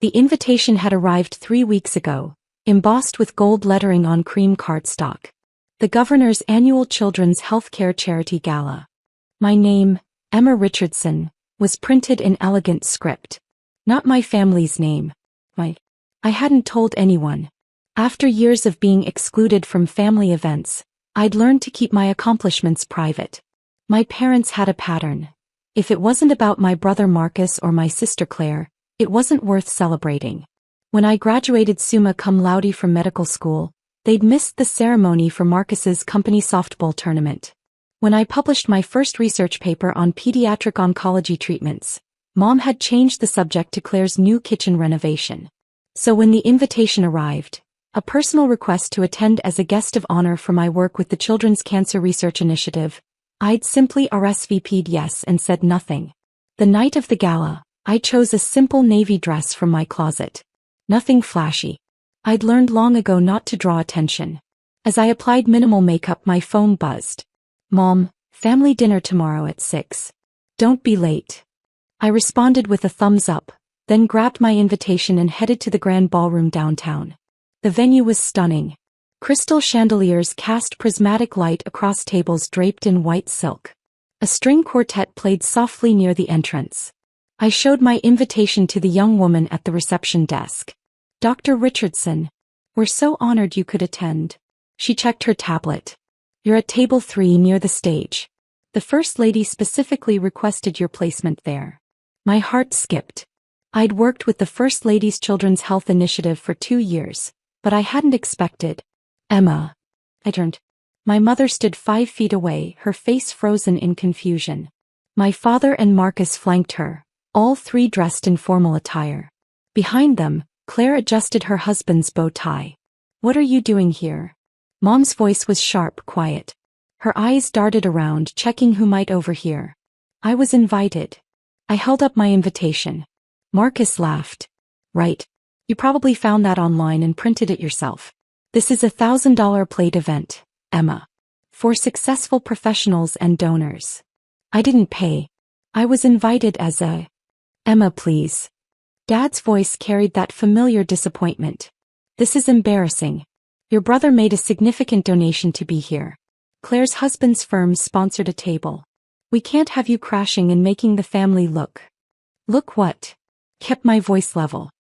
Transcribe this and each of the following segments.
The invitation had arrived 3 weeks ago, embossed with gold lettering on cream cardstock. The governor's annual children's healthcare charity gala. My name, Emma Richardson, was printed in elegant script. Not my family's name. I hadn't told anyone. After years of being excluded from family events, I'd learned to keep my accomplishments private. My parents had a pattern. If it wasn't about my brother Marcus or my sister Claire, it wasn't worth celebrating. When I graduated summa cum laude from medical school, they'd missed the ceremony for Marcus's company softball tournament. When I published my first research paper on pediatric oncology treatments, Mom had changed the subject to Claire's new kitchen renovation. So when the invitation arrived, a personal request to attend as a guest of honor for my work with the Children's Cancer Research Initiative, I'd simply RSVP'd yes and said nothing. The night of the gala, I chose a simple navy dress from my closet. Nothing flashy. I'd learned long ago not to draw attention. As I applied minimal makeup, my phone buzzed. Mom, family dinner tomorrow at 6. Don't be late. I responded with a thumbs up, then grabbed my invitation and headed to the grand ballroom downtown. The venue was stunning. Crystal chandeliers cast prismatic light across tables draped in white silk. A string quartet played softly near the entrance. I showed my invitation to the young woman at the reception desk. Dr. Richardson, we're so honored you could attend. She checked her tablet. You're at table 3 near the stage. The First Lady specifically requested your placement there. My heart skipped. I'd worked with the First Lady's Children's Health Initiative for 2 years, but I hadn't expected. Emma. I turned. My mother stood 5 feet away, her face frozen in confusion. My father and Marcus flanked her, all 3 dressed in formal attire. Behind them, Claire adjusted her husband's bow tie. What are you doing here? Mom's voice was sharp, quiet. Her eyes darted around, checking who might overhear. I was invited. I held up my invitation. Marcus laughed. Right. You probably found that online and printed it yourself. This is a $1,000 plate event, Emma. For successful professionals and donors. I didn't pay. I was invited as a... Emma, please. Dad's voice carried that familiar disappointment. This is embarrassing. Your brother made a significant donation to be here. Claire's husband's firm sponsored a table. We can't have you crashing and making the family look. Look what? Kept my voice level.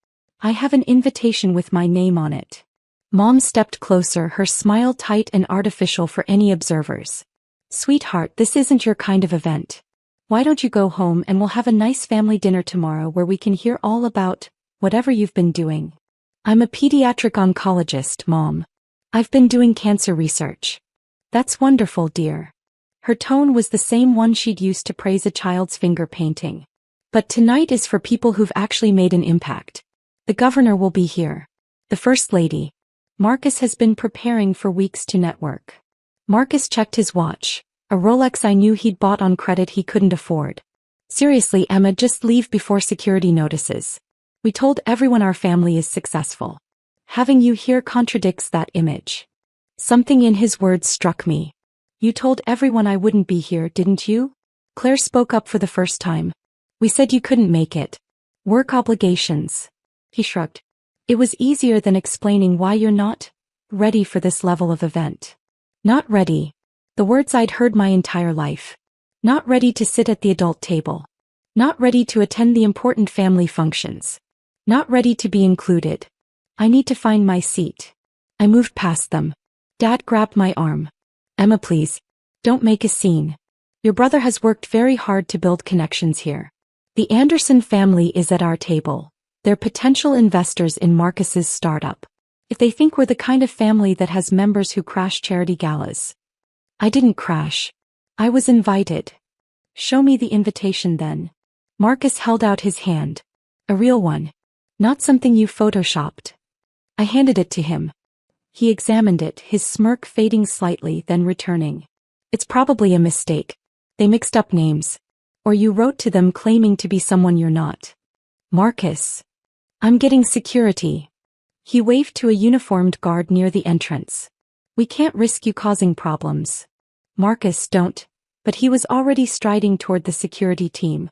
I have an invitation with my name on it. Mom stepped closer, her smile tight and artificial for any observers. Sweetheart, this isn't your kind of event. Why don't you go home and we'll have a nice family dinner tomorrow where we can hear all about whatever you've been doing. I'm a pediatric oncologist, Mom. I've been doing cancer research. That's wonderful, dear. Her tone was the same one she'd used to praise a child's finger painting. But tonight is for people who've actually made an impact. The governor will be here. The First Lady. Marcus has been preparing for weeks to network. Marcus checked his watch, a Rolex I knew he'd bought on credit he couldn't afford. Seriously, Emma, just leave before security notices. We told everyone our family is successful. Having you here contradicts that image. Something in his words struck me. You told everyone I wouldn't be here, didn't you? Claire spoke up for the first time. We said you couldn't make it. Work obligations. He shrugged. It was easier than explaining why you're not ready for this level of event. Not ready. The words I'd heard my entire life. Not ready to sit at the adult table. Not ready to attend the important family functions. Not ready to be included. I need to find my seat. I moved past them. Dad grabbed my arm. Emma, please. Don't make a scene. Your brother has worked very hard to build connections here. The Anderson family is at our table. They're potential investors in Marcus's startup. If they think we're the kind of family that has members who crash charity galas. I didn't crash. I was invited. Show me the invitation then. Marcus held out his hand. A real one. Not something you photoshopped. I handed it to him. He examined it, his smirk fading slightly, then returning. It's probably a mistake. They mixed up names. Or you wrote to them claiming to be someone you're not. Marcus. I'm getting security. He waved to a uniformed guard near the entrance. We can't risk you causing problems. Marcus, don't. But he was already striding toward the security team.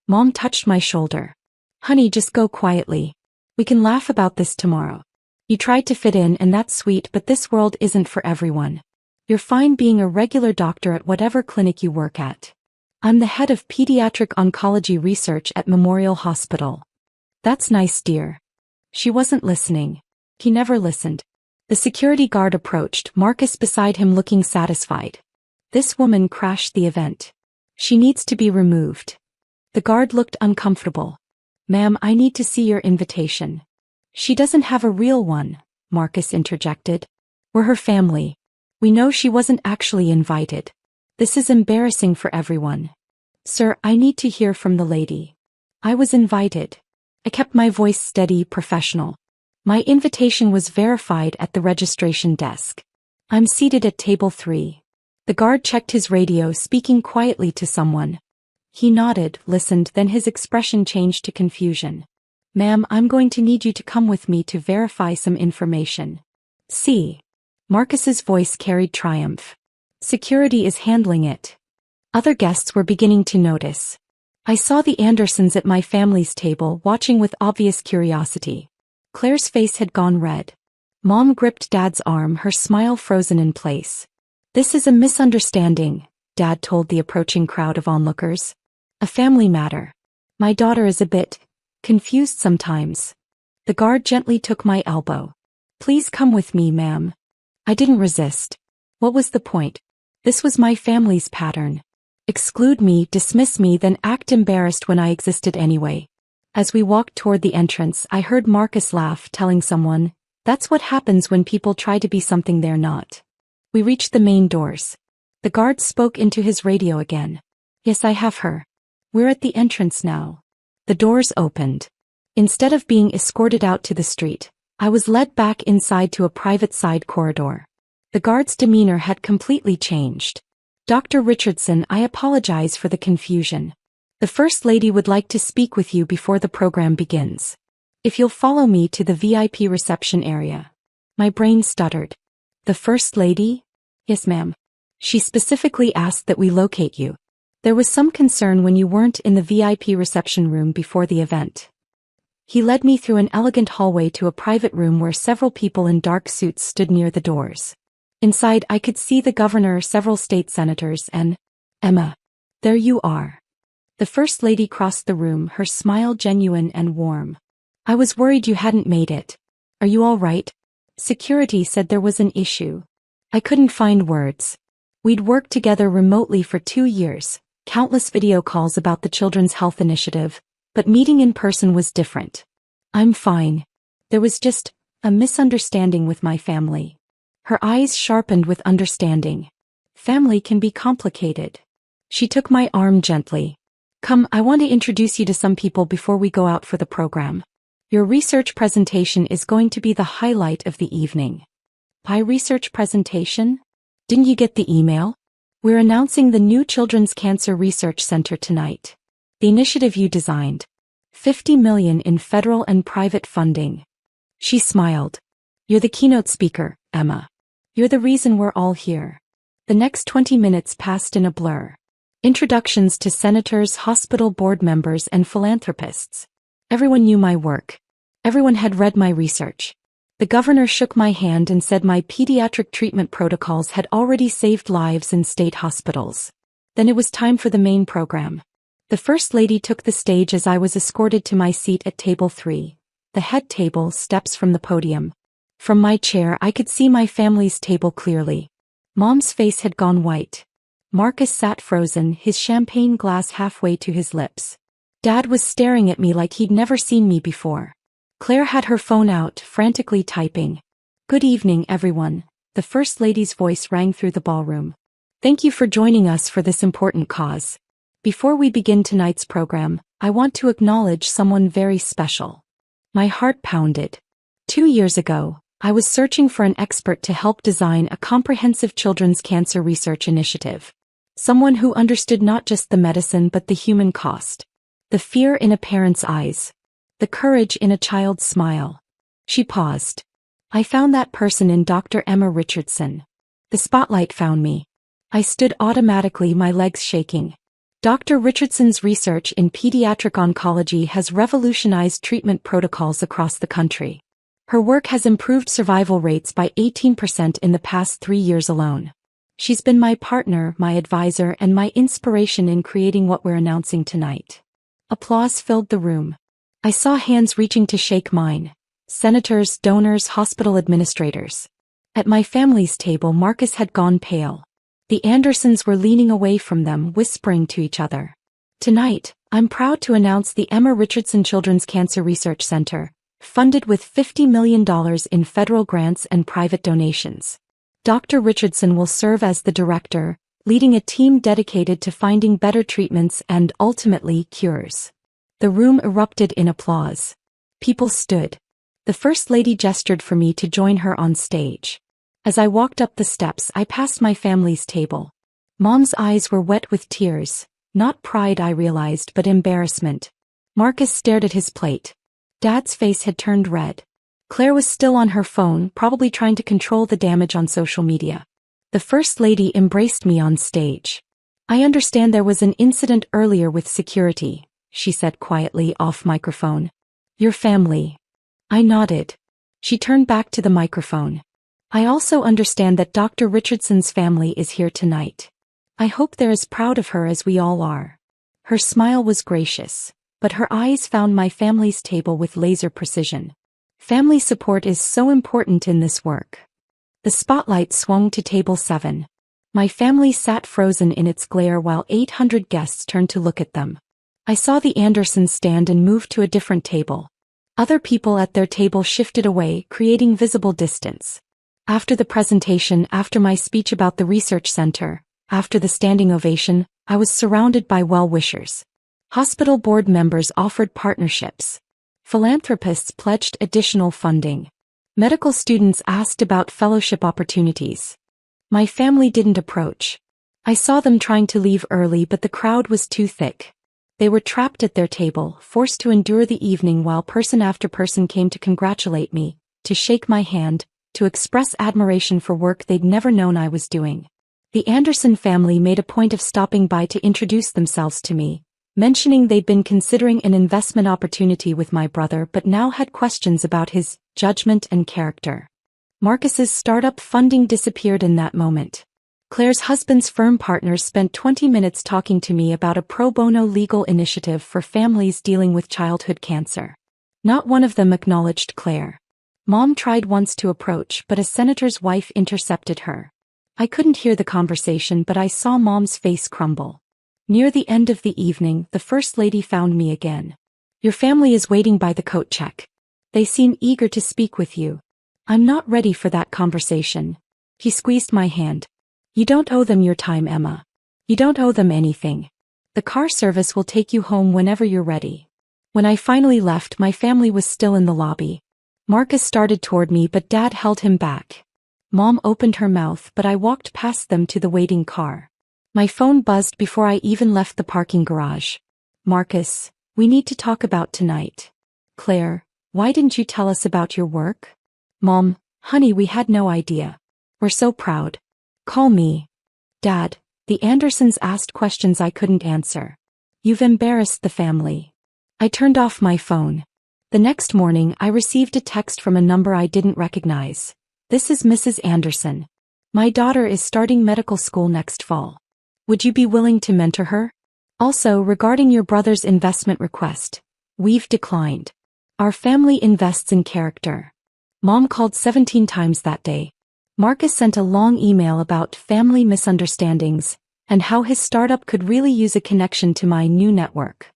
Mom touched my shoulder. Honey, just go quietly. We can laugh about this tomorrow. You tried to fit in and that's sweet, but this world isn't for everyone. You're fine being a regular doctor at whatever clinic you work at. I'm the head of pediatric oncology research at Memorial Hospital. That's nice, dear. She wasn't listening. He never listened. The security guard approached, Marcus beside him looking satisfied. This woman crashed the event. She needs to be removed. The guard looked uncomfortable. Ma'am, I need to see your invitation. She doesn't have a real one, Marcus interjected. We're her family. We know she wasn't actually invited. This is embarrassing for everyone. Sir, I need to hear from the lady. I was invited. I kept my voice steady, professional. My invitation was verified at the registration desk. I'm seated at table 3. The guard checked his radio, speaking quietly to someone. He nodded, listened, then his expression changed to confusion. Ma'am, I'm going to need you to come with me to verify some information. See. Marcus's voice carried triumph. Security is handling it. Other guests were beginning to notice. I saw the Andersons at my family's table watching with obvious curiosity. Claire's face had gone red. Mom gripped Dad's arm, her smile frozen in place. This is a misunderstanding, Dad told the approaching crowd of onlookers. A family matter. My daughter is a bit confused sometimes. The guard gently took my elbow. Please come with me, ma'am. I didn't resist. What was the point? This was my family's pattern. Exclude me, dismiss me, then act embarrassed when I existed anyway. As we walked toward the entrance, I heard Marcus laugh, telling someone, that's what happens when people try to be something they're not. We reached the main doors. The guard spoke into his radio again. Yes, I have her. We're at the entrance now. The doors opened. Instead of being escorted out to the street, I was led back inside to a private side corridor. The guard's demeanor had completely changed. Dr. Richardson, I apologize for the confusion. The First Lady would like to speak with you before the program begins. If you'll follow me to the VIP reception area. My brain stuttered. The First Lady? Yes, ma'am. She specifically asked that we locate you. There was some concern when you weren't in the VIP reception room before the event. He led me through an elegant hallway to a private room where several people in dark suits stood near the doors. Inside, I could see the governor, several state senators, and Emma. There you are. The First Lady crossed the room, her smile genuine and warm. I was worried you hadn't made it. Are you all right? Security said there was an issue. I couldn't find words. We'd worked together remotely for 2 years, countless video calls about the Children's Health Initiative, but meeting in person was different. I'm fine. There was just a misunderstanding with my family. Her eyes sharpened with understanding. Family can be complicated. She took my arm gently. Come, I want to introduce you to some people before we go out for the program. Your research presentation is going to be the highlight of the evening. My research presentation? Didn't you get the email? We're announcing the new Children's Cancer Research Center tonight. The initiative you designed. $50 million in federal and private funding. She smiled. You're the keynote speaker, Emma. You're the reason we're all here. The next 20 minutes passed in a blur. Introductions to senators, hospital board members, and philanthropists. Everyone knew my work. Everyone had read my research. The governor shook my hand and said my pediatric treatment protocols had already saved lives in state hospitals. Then it was time for the main program. The First Lady took the stage as I was escorted to my seat at table 3, the head table, steps from the podium. From my chair I could see my family's table clearly. Mom's face had gone white. Marcus sat frozen, his champagne glass halfway to his lips. Dad was staring at me like he'd never seen me before. Claire had her phone out, frantically typing. Good evening, everyone. The First Lady's voice rang through the ballroom. Thank you for joining us for this important cause. Before we begin tonight's program, I want to acknowledge someone very special. My heart pounded. 2 years ago, I was searching for an expert to help design a comprehensive children's cancer research initiative. Someone who understood not just the medicine but the human cost. The fear in a parent's eyes. The courage in a child's smile. She paused. I found that person in Dr. Emma Richardson. The spotlight found me. I stood automatically, my legs shaking. Dr. Richardson's research in pediatric oncology has revolutionized treatment protocols across the country. Her work has improved survival rates by 18% in the past 3 years alone. She's been my partner, my advisor, and my inspiration in creating what we're announcing tonight. Applause filled the room. I saw hands reaching to shake mine. Senators, donors, hospital administrators. At my family's table, Marcus had gone pale. The Andersons were leaning away from them, whispering to each other. Tonight, I'm proud to announce the Emma Richardson Children's Cancer Research Center, funded with $50 million in federal grants and private donations. Dr. Richardson will serve as the director, leading a team dedicated to finding better treatments and, ultimately, cures. The room erupted in applause. People stood. The First Lady gestured for me to join her on stage. As I walked up the steps, I passed my family's table. Mom's eyes were wet with tears, not pride I realized, but embarrassment. Marcus stared at his plate. Dad's face had turned red. Claire was still on her phone, probably trying to control the damage on social media. The First Lady embraced me on stage. I understand there was an incident earlier with security, she said quietly off microphone. Your family. I nodded. She turned back to the microphone. I also understand that Dr. Richardson's family is here tonight. I hope they're as proud of her as we all are. Her smile was gracious, but her eyes found my family's table with laser precision. Family support is so important in this work. The spotlight swung to table 7. My family sat frozen in its glare while 800 guests turned to look at them. I saw the Andersons stand and move to a different table. Other people at their table shifted away, creating visible distance. After the presentation, after my speech about the research center, after the standing ovation, I was surrounded by well-wishers. Hospital board members offered partnerships. Philanthropists pledged additional funding. Medical students asked about fellowship opportunities. My family didn't approach. I saw them trying to leave early, but the crowd was too thick. They were trapped at their table, forced to endure the evening while person after person came to congratulate me, to shake my hand, to express admiration for work they'd never known I was doing. The Anderson family made a point of stopping by to introduce themselves to me, mentioning they'd been considering an investment opportunity with my brother but now had questions about his judgment and character. Marcus's startup funding disappeared in that moment. Claire's husband's firm partners spent 20 minutes talking to me about a pro bono legal initiative for families dealing with childhood cancer. Not one of them acknowledged Claire. Mom tried once to approach, but a senator's wife intercepted her. I couldn't hear the conversation, but I saw Mom's face crumble. Near the end of the evening, the First Lady found me again. Your family is waiting by the coat check. They seem eager to speak with you. I'm not ready for that conversation. He squeezed my hand. You don't owe them your time, Emma. You don't owe them anything. The car service will take you home whenever you're ready. When I finally left, my family was still in the lobby. Marcus started toward me, but Dad held him back. Mom opened her mouth, but I walked past them to the waiting car. My phone buzzed before I even left the parking garage. Marcus, we need to talk about tonight. Claire, why didn't you tell us about your work? Mom, honey, we had no idea. We're so proud. Call me. Dad, the Andersons asked questions I couldn't answer. You've embarrassed the family. I turned off my phone. The next morning, I received a text from a number I didn't recognize. This is Mrs. Anderson. My daughter is starting medical school next fall. Would you be willing to mentor her? Also, regarding your brother's investment request, we've declined. Our family invests in character. Mom called 17 times that day. Marcus sent a long email about family misunderstandings and how his startup could really use a connection to my new network.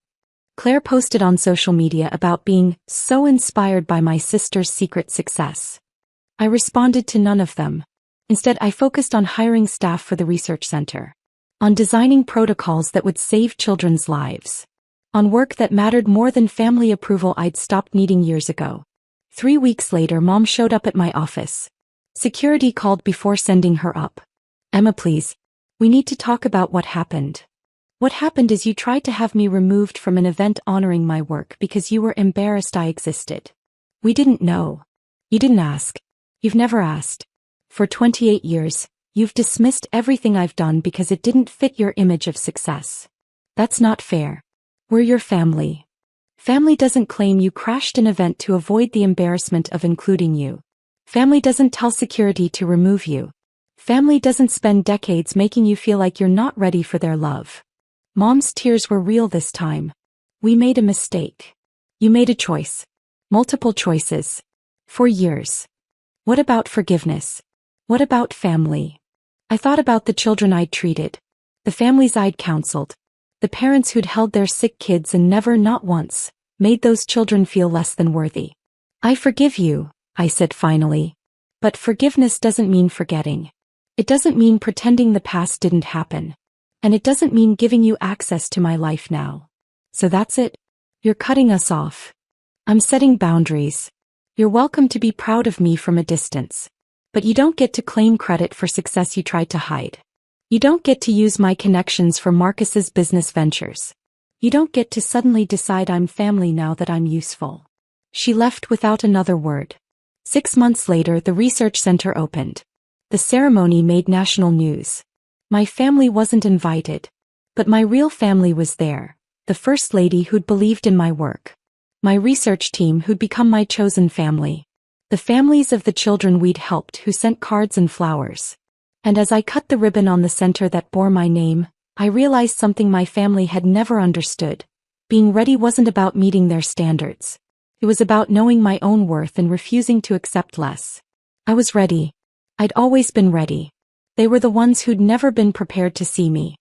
Claire posted on social media about being so inspired by my sister's secret success. I responded to none of them. Instead, I focused on hiring staff for the research center. On designing protocols that would save children's lives. On work that mattered more than family approval I'd stopped needing years ago. 3 weeks later, Mom showed up at my office. Security called before sending her up. Emma, please. We need to talk about what happened. What happened is you tried to have me removed from an event honoring my work because you were embarrassed I existed. We didn't know. You didn't ask. You've never asked. For 28 years, you've dismissed everything I've done because it didn't fit your image of success. That's not fair. We're your family. Family doesn't claim you crashed an event to avoid the embarrassment of including you. Family doesn't tell security to remove you. Family doesn't spend decades making you feel like you're not ready for their love. Mom's tears were real this time. We made a mistake. You made a choice. Multiple choices. For years. What about forgiveness? What about family? I thought about the children I'd treated. The families I'd counseled. The parents who'd held their sick kids and never, not once, made those children feel less than worthy. I forgive you, I said finally. But forgiveness doesn't mean forgetting. It doesn't mean pretending the past didn't happen. And it doesn't mean giving you access to my life now. So that's it? You're cutting us off. I'm setting boundaries. You're welcome to be proud of me from a distance. But you don't get to claim credit for success you tried to hide. You don't get to use my connections for Marcus's business ventures. You don't get to suddenly decide I'm family now that I'm useful. She left without another word. 6 months later, the research center opened. The ceremony made national news. My family wasn't invited. But my real family was there. The first lady who'd believed in my work. My research team who'd become my chosen family. The families of the children we'd helped who sent cards and flowers. And as I cut the ribbon on the center that bore my name, I realized something my family had never understood. Being ready wasn't about meeting their standards. It was about knowing my own worth and refusing to accept less. I was ready. I'd always been ready. They were the ones who'd never been prepared to see me.